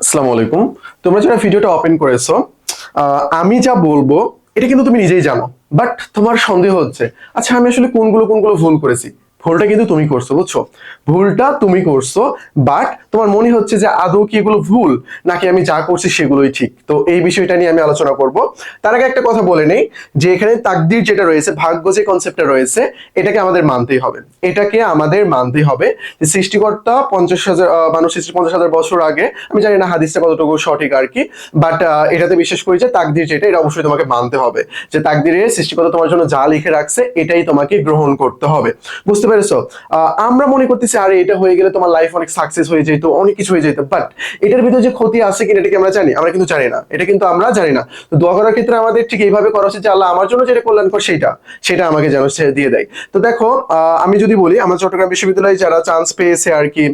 আসসালামু আলাইকুম। তোমরা যারা ভিডিওটা ওপেন করেছো, আমি যা বলবো এটা কিন্তু তুমি নিজেই জানো, বাট তোমার সন্দেহ হচ্ছে আচ্ছা আমি আসলে কোনগুলো ভুল করেছি। ভুলটা কিন্তু তুমি করছো, বুঝছো? ভুলটা তুমি করছো, বাট তোমার মনে হচ্ছে যে আদৌ কি এগুলো ভুল নাকি আমি যা করছি সেগুলোই ঠিক। তো এই বিষয়টা নিয়ে আমি আলোচনা করব। তার আগে একটা কথা বলে নেই যে এখানে তাকদির যেটা রয়েছে, ভাগ্য যে কনসেপ্টটা রয়েছে, এটাকে আমাদের মানতেই হবে। এটাকে আমাদের মানতেই হবে যে সৃষ্টিকর্তা 50,000 মানুষ সৃষ্টি 50,000 বছর আগে, আমি জানি না হাদিসটা কতটুকু সঠিক আর কি, বাট এটাতে বিশ্বাস করি যে তাকদির যেটা এটা অবশ্যই তোমাকে মানতে হবে। যে তাকদিরে সৃষ্টিকর্তা তোমার জন্য যা লিখে রাখছে এটাই তোমাকে গ্রহণ করতে হবে। বুঝতে পেরেছো? আমরা মনে করতেছি আরে এটা হয়ে গেলে তোমার লাইফ অনেক সাকসেস হয়ে যেত, অনেক কিছু হয়ে যেত, বাট এটার ভিতরে যে ক্ষতি আছে কিনা এটা কি আমরা জানি? আমরা কিন্তু জানি না, এটা কিন্তু আমরা জানি না। তো দোয়া করার ক্ষেত্রে আমাদের ঠিক এইভাবে করা উচিত যে আল্লাহ আমার জন্য যেটা কল্যাণকর সেটা সেটা আমাকে যেন সে দিয়ে দেয়। তো দেখো, আমি যদি বলি আমার চট্টগ্রাম বিশ্ববিদ্যালয়ে যারা চান্স পেয়েছে আর কি,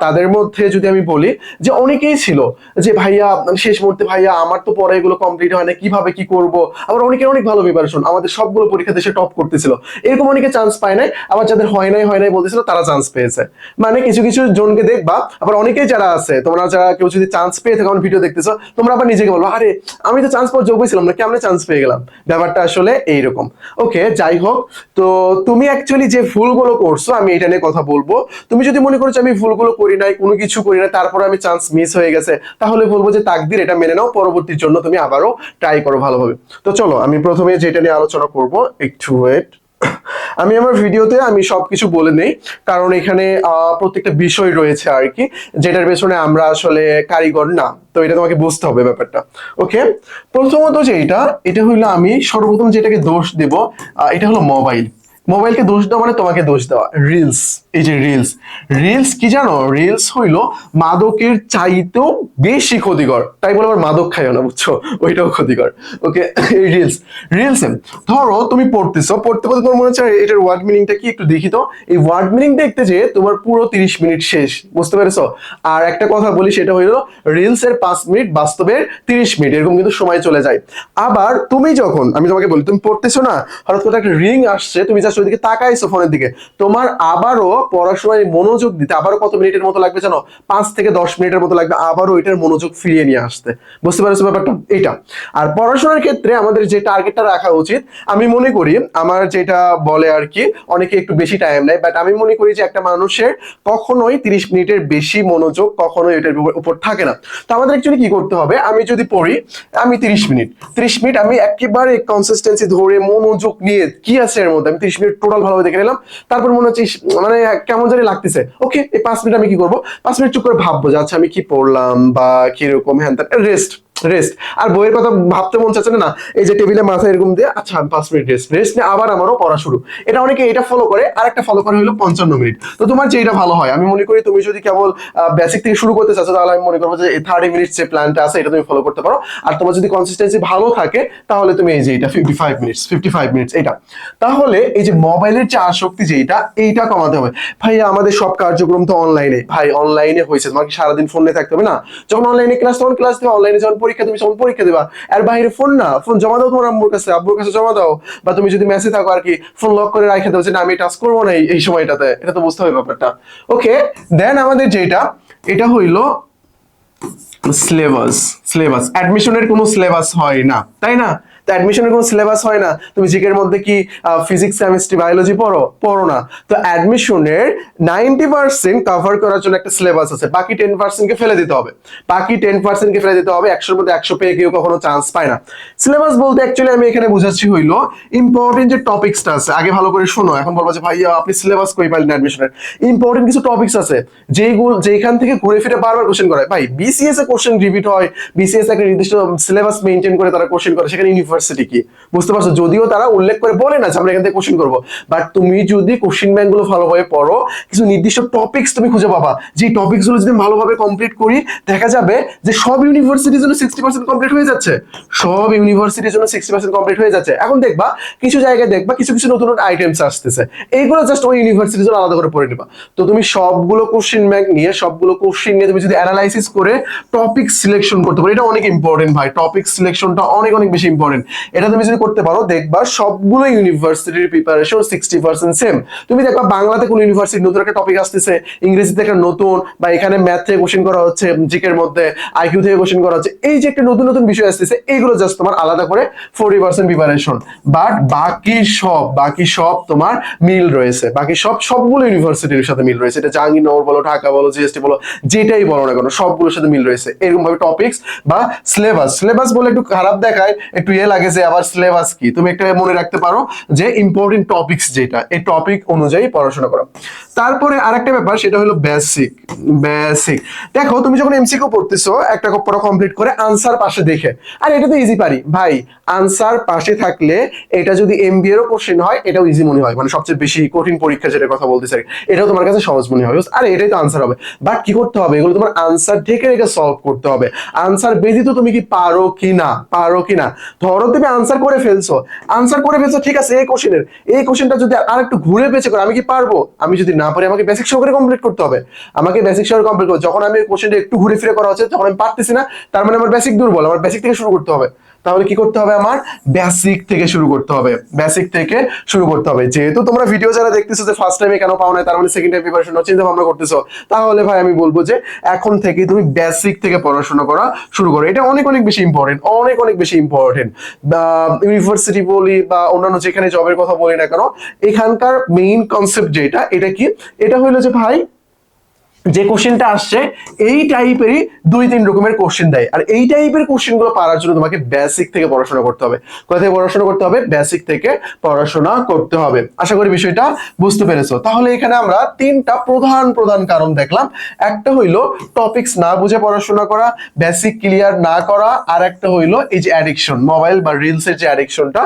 তাদের মধ্যে যদি আমি বলি যে অনেকেই ছিল যে ভাইয়া শেষ মুহূর্তে ভাইয়া আমার তো পরে এগুলো কমপ্লিট হয় না, কিভাবে কি করব। আবার অনেকের অনেক ভালো প্রিপারেশন, আমাদের সবগুলো পরীক্ষাতে সে টপ করতেছিল, এরকম অনেকে চান্স পায় নাই। আবার যাদের হয় নাই বলতেছিল তারা চান্স পেয়েছে। মানে কিছু কিছু জনকে দেখবা, আবার অনেকেই যারা আছে, তোমরা যারা কেউ যদি চান্স পেয়ে থাকো আমার ভিডিও দেখতেছো, তোমরা আবার নিজেকে বলবো আরে আমি তো চান্স পাওয়ার যোগ্য ছিলাম না, কেমনে চান্স পেয়ে গেলাম। ব্যাপারটা আসলে এইরকম। ওকে, যাই হোক। তো তুমি অ্যাকচুয়ালি যে ভুলগুলো করছো আমি এটা নিয়ে কথা বলবো। তুমি যদি মনে করো যে আমি ভুলগুলো করি নাই, কোনো কিছু করি না, তারপরে আমি চান্স মিস হয়ে গেছে, তাহলে বলবো যে তাকদির, এটা মেনে নাও, পরবর্তীর জন্য তুমি আবারও ট্রাই করো ভালোভাবে। তো চলো আমি প্রথমে যেটা নিয়ে আলোচনা করব, একটু ওয়েট। আমি আমার ভিডিওতে আমি সবকিছু বলে নেই, কারণ এখানে প্রত্যেকটা বিষয় রয়েছে আর কি, যেটার পেছনে আমরা আসলে কারিগর না। তো এটা তোমাকে বুঝতে হবে ব্যাপারটা। ওকে, প্রথমত যে এটা হইলো, আমি সর্বপ্রথম যেটাকে দোষ দেব এটা হলো মোবাইল। মোবাইলকে দোষ দেওয়া মানে তোমাকে দোষ দেওয়া। রিলস, এই যে রিলস, রিলস কি জানো? রিলস হইলো মাদকের চাইতেও বেশি ক্ষতিকর, তাই বলে আবার মাদক খাইও না, বুঝছো? ওইটাও ক্ষতিকর। ওকে, এই রিলস, রিলস ধরো তুমি পড়তেছো, পড়তে পড়তে তোমার মনে হচ্ছে এটার ওয়ার্ড মিনিংটা কি একটু দেখি তো। এই ওয়ার্ড মিনিং দেখতে যে তোমার পুরো 30 মিনিট শেষ। বুঝতে পেরেছো? আর একটা কথা বলি, সেটা হইলো রিলস এর 5 মিনিট, বাস্তবের 30 মিনিট, এরকম কিন্তু সময় চলে যায়। আবার তুমি যখন, আমি তোমাকে বলি, তুমি পড়তেছো না, হঠাৎ করে একটা রিং আসছে, তুমি জাস্ট ওইদিকে তাকাইছো ফোনের দিকে, তোমার আবারও পড়াশোনায় মনোযোগ দিতে আবারও কত মিনিটের মতো লাগবে জানো? 5 থেকে 10 মিনিটের মতো লাগবে আবারও ওইটার মনোযোগ ফিরিয়ে নিয়ে আসতে। বুঝতে পারছো ব্যাপারটা? এটা। আর পড়াশোনার ক্ষেত্রে আমাদের যে টার্গেটটা রাখা উচিত, আমি মনে করি, আমার যেটা বলে আর কি, অনেকে একটু বেশি টাইম নেয়, বাট আমি মনে করি যে একটা মানুষের কখনোই 30 মিনিটের বেশি মনোযোগ কখনোই এটার উপর থাকে না। তো আমাদের অ্যাকচুয়ালি কি করতে হবে, আমি যদি পড়ি, আমি 30 মিনিট আমি একেবারে কনসিস্টেন্সি ধরে মনোযোগ নিয়ে কি আছে এর মধ্যে, আমি 30 মিনিট টোটাল ভালোভাবে দেখে নিলাম, তারপর মনে হচ্ছে মানে কেমন জানি লাগতেছে, ওকে এই 5 মিনিট আমি কি করবো, 5 মিনিট চুপ করে ভাববো যে আচ্ছা আমি কি পড়লাম বা কিরকম, হ্যান রেস্ট, রেস্ট। আর বইয়ের কথা ভাবতে মন চাচ্ছে না, এই যে টেবিলে মাথা এরকম দিয়ে আচ্ছা আমি 5 মিনিট রেস্ট, রেস্ট নিয়ে আবার আমারও পড়া শুরু। এটা অনেকে এটা ফলো করে, আর একটা ফলো করে হলো 55 মিনিট। তো তোমার যেটা ভালো হয়, আমি মনে করি তুমি যদি কেবল বেসিক থেকে শুরু করতে চাচ্ছ, তাহলে আমি মনে করবো যে 30 মিনিট যে প্ল্যানটা আছে এটা তুমি ফলো করতে পারো। আর তোমার যদি কনসিস্টেন্সি ভালো থাকে, তাহলে তুমি এই যে এটা 55 মিনিটস এটা। তাহলে এই যে মোবাইলের যে আসক্তি যে এইটা কমাতে হবে। ভাই আমাদের সব কার্যক্রম তো অনলাইনে, ভাই অনলাইনে হয়েছে, তোমাকে সারাদিন ফোন নিয়ে থাকতে হবে না। যখন অনলাইনে ক্লাস তখন ক্লাস দেবে, অনলাইনে যখন পরীক্ষা তুমি তখন পরীক্ষা দেবা। আর বাইরে ফোন না, ফোন জমা দাও তোমার আব্বুর কাছে জমা দাও, বা তুমি যদি মেসে থাকো আর কি, ফোন লক করে রাখে দাও যে না আমি টাচ করবো না এই সময়টাতে। এটা তো বুঝতে হবে ব্যাপারটা। ওকে, দেন আমাদের যেটা, এটা হইলো সিলেবাস। সিলেবাস, অ্যাডমিশনের কোনো সিলেবাস হয় না, তাই না? তো অ্যাডমিশনের কোনো সিলেবাস হয় না। তুমি জিকের মধ্যে কি ফিজিক্স, কেমিস্ট্রি, বায়োলজি পড়ো না। তো অ্যাডমিশনের 90% কভার করার জন্য একটা সিলেবাস আছে, বাকি 10% কে ফেলে দিতে হবে। বাকি 10% কে ফেলে দিতে হবে। 100-এর মধ্যে 100 পেয়ে কেউ কখনো চান্স পায় না। সিলেবাস বলতে অ্যাকচুয়ালি আমি এখানে বুঝাচ্ছি হইলো ইম্পর্টেন্ট যে টপিকসটা আছে, আগে ভালো করে শোনো। এখন বলবো যে ভাইয়া আপনি সিলেবাস কই পাইলেন অ্যাডমিশনের? ইম্পর্টেন্ট কিছু টপিকস আছে যেখান থেকে ঘুরে ফিরে বারবার কোশ্চেন করে। ভাই বিসিএস এ কোশ্চেন রিপিট হয়, বিসিএস একটা নির্দিষ্ট সিলেবাস মেইনটেইন করে তারা কোশ্চেন করে, সেখানে ইউনিভার্সিটি কি, বুঝতে পারছো? যদিও তারা উল্লেখ করে বলে না যে আমরা এখান থেকে কোশ্চেন করবো, বাট তুমি যদি কোশ্চেন ব্যাংক গুলো ভালোভাবে পড়ো, কিছু নির্দিষ্ট টপিকস তুমি খুঁজে পাবা, যে টপিকস গুলো যদি ভালোভাবে কমপ্লিট করি, দেখা যাবে যে সব ইউনিভার্সিটির জন্য 60% কমপ্লিট হয়ে যাচ্ছে। সব ইউনিভার্সিটির জন্য 60% কমপ্লিট হয়ে যাচ্ছে। এখন দেখবা কিছু জায়গায় দেখবা কিছু কিছু নতুন আইটেমস আসতেছে, এইগুলো জাস্ট ওই ইউনিভার্সিটির জন্য আলাদা করে পড়ে নিবা। তো তুমি সবগুলো কোশ্চেন ব্যাংক নিয়ে, সবগুলো কোশ্চেন নিয়ে তুমি যদি অ্যানালাইসিস করে টপিক সিলেকশন করতে পারো, এটা অনেক ইম্পর্টেন্ট ভাই, টপিক সিলেকশনটা অনেক অনেক বেশি ইম্পর্টেন্ট। এটা তুমি যদি করতে পারো দেখবা সবগুলো ইউনিভার্সিটির প্রিপারেশন 60% সেম। তুমি দেখবা বাংলাতে কোন ইউনিভার্সিটি নতুন একটা টপিক আসতেছে, ইংরেজিতে একটা নতুন, বা এখানে ম্যাথ থেকে কোশ্চেন করা হচ্ছে, জিকের মধ্যে আইকিউ থেকে কোশ্চেন করা হচ্ছে, এই যে একটা নতুন নতুন বিষয় আসতেছে, এইগুলো জাস্ট তোমার আলাদা করে 40% প্রিপারেশন। বাট বাকি সব তোমার মিল রয়েছে, বাকি সবগুলো ইউনিভার্সিটির সাথে মিল রয়েছে। এটা জাহাঙ্গীরনগর বলো, ঢাকা বলো, জিএসটি বলো, যেটাই বলো না কেন সবগুলোর সাথে মিল রয়েছে। এরকম ভাবে টপিকস বা সিলেবাস বলে একটু খারাপ দেখায়, একটু লাগে যে আবার সিলেবাস কি। তুমি একটা মনে রাখতে পারো যে ইম্পর্টেন্ট টপিকস যেটা, এই টপিক অনুযায়ী পড়াশোনা করো। তারপরে আরেকটা ব্যাপার, সেটা হলো বেসিক। দেখো তুমি যখন এমসিকিউ পড়তেছো, একটা পড়া কমপ্লিট করে আনসার পাশে দেখে, আর এটা তো ইজি পারি ভাই, আনসার পাশে থাকলে এটা যদি এমবিএ এরও কোশ্চেন হয় এটাও ইজি মনে হয়, মানে সবচেয়ে বেশি কঠিন পরীক্ষা যেটা কথা বলতে চাই এটাও তোমার কাছে সহজ মনে হয়, আরে এটাই তো আনসার হবে। বাট কি করতে হবে, এগুলো তোমার আনসার ঢেকে রেখে সলভ করতে হবে। আনসার ব্যতীত তুমি কি পারো কিনা। ধরো তুমি আনসার করে ফেলছো, ঠিক আছে, এই কোশ্চেনটা যদি আর একটু ঘুরে পেঁচে করে আমি কি পারবো, আমি যদি না পারি আমাকে বেসিক সহকারে কমপ্লিট করতে হবে। যখন আমি কোশ্চেনটা একটু ঘুরে ফিরে করা হচ্ছে তখন আমি পারতেছি না, তার মানে আমার বেসিক দুর্বল, আমার বেসিক থেকে শুরু করতে হবে। তাহলে কি করতে হবে, আমার বেসিক থেকে শুরু করতে হবে। যেহেতু তোমরা ভিডিও যারা দেখতেছো যে ফার্স্ট টাইমে কেন পাও না, তার মানে সেকেন্ড টাইম প্রিপারেশন চিন্তা ভাবনা করতেছো, তাহলে ভাই আমি বলবো যে এখন থেকে তুমি বেসিক থেকে পড়াশোনা করা শুরু করো। এটা অনেক অনেক বেশি ইম্পর্টেন্ট। ইউনিভার্সিটি বলি বা অন্যান্য যেখানে জবের কথা বলি না কেন, এখানকার মেইন কনসেপ্ট যেটা, এটা কি, এটা হলো যে ভাই যে কোশ্চেনটা আসছে এই টাইপেরই 2-3 রকমের কোশ্চেন দেয়, আর এই টাইপের কোশ্চেন গুলো পারার জন্য তোমাকে বেসিক থেকে পড়াশোনা করতে হবে। কোথা থেকে পড়াশোনা করতে হবে, বেসিক থেকে পড়াশোনা করতে হবে। আশা করি বিষয়টা বুঝতে পেরেছো। তাহলে এখানে আমরা 3টা প্রধান কারণ দেখলাম। একটা হইলো টপিকস না বুঝে পড়াশোনা করা, বেসিক ক্লিয়ার না করা, আর একটা হইলো এই যে অ্যাডিকশন, মোবাইল বা রিলসের যে অ্যাডিকশনটা,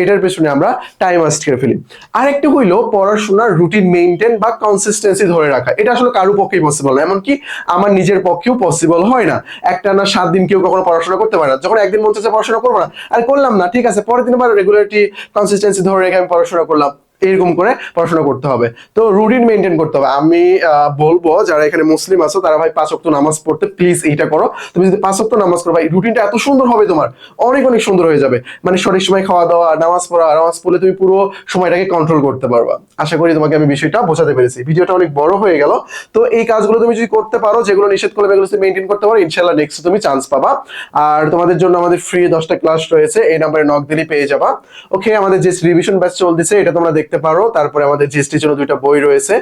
এটার পেছনে আমরা টাইম ওয়েস্ট করে ফেলি। আরেকটা হইলো পড়াশোনার রুটিন মেইনটেইন বা কনসিস্টেন্সি ধরে রাখা। এটা আসলে কারো পক্ষেই পসিবল না, এমনকি আমার নিজের পক্ষেও পসিবল হয় না। একটা না 7 দিন কেউ কখনো পড়াশোনা করতে পারে না। যখন একদিন মন চাচ্ছে পড়াশোনা করবো না, আর করলাম না, ঠিক আছে, পরের দিন আবার রেগুলারিটি কনসিস্টেন্সি ধরে রেখে আমি পড়াশোনা করলাম, এরকম করে পড়াশোনা করতে হবে। তো রুটিন মেনটেন করতে হবে। আমি বলবো যারা এখানে মুসলিম আছো তারা ভাই 5 ওয়াক্ত নামাজ পড়তে প্লিজ এইটা করো। তুমি যদি 5 ওয়াক্ত নামাজ করো ভাই, রুটিনটা এত সুন্দর হবে, তোমার অনেক অনেক সুন্দর হয়ে যাবে। মানে সঠিক সময় খাওয়া দাওয়া, নামাজ পড়লে তুমি পুরো সময়টাকে কন্ট্রোল করতে পারবা। আশা করি তোমাকে আমি বিষয়টা বোঝাতে পেরেছি। ভিডিওটা অনেক বড় হয়ে গেল। তো এই কাজগুলো তুমি যদি করতে পারো, যেগুলো নিষেধ করলে এগুলো যদি মেনটেন করতে পারো, ইনশাআল্লাহ নেক্সট তুমি চান্স পাবা। আর তোমাদের জন্য আমাদের ফ্রি 10টা ক্লাস রয়েছে, এই নাম্বারে নক দিলেই পেয়ে যাবা। ওকে, আমাদের যে রিভিশন ব্যাচ চলতেছে এটা তোমরা দেখতে পারো। তারপরে আমাদের জিএসটির জন্য 2টা বই রয়েছে,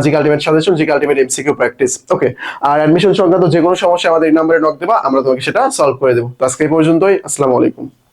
GK ultimate suggestion, GK ultimate MCQ practice. Okay, আর অ্যাডমিশন সংক্রান্ত যে কোনো সমস্যা আমাদের এই নম্বরে নক দেবা, আমরা তোমাকে সেটা সলভ করে দেবো। তো আজকে এই পর্যন্তই। আসসালামু আলাইকুম।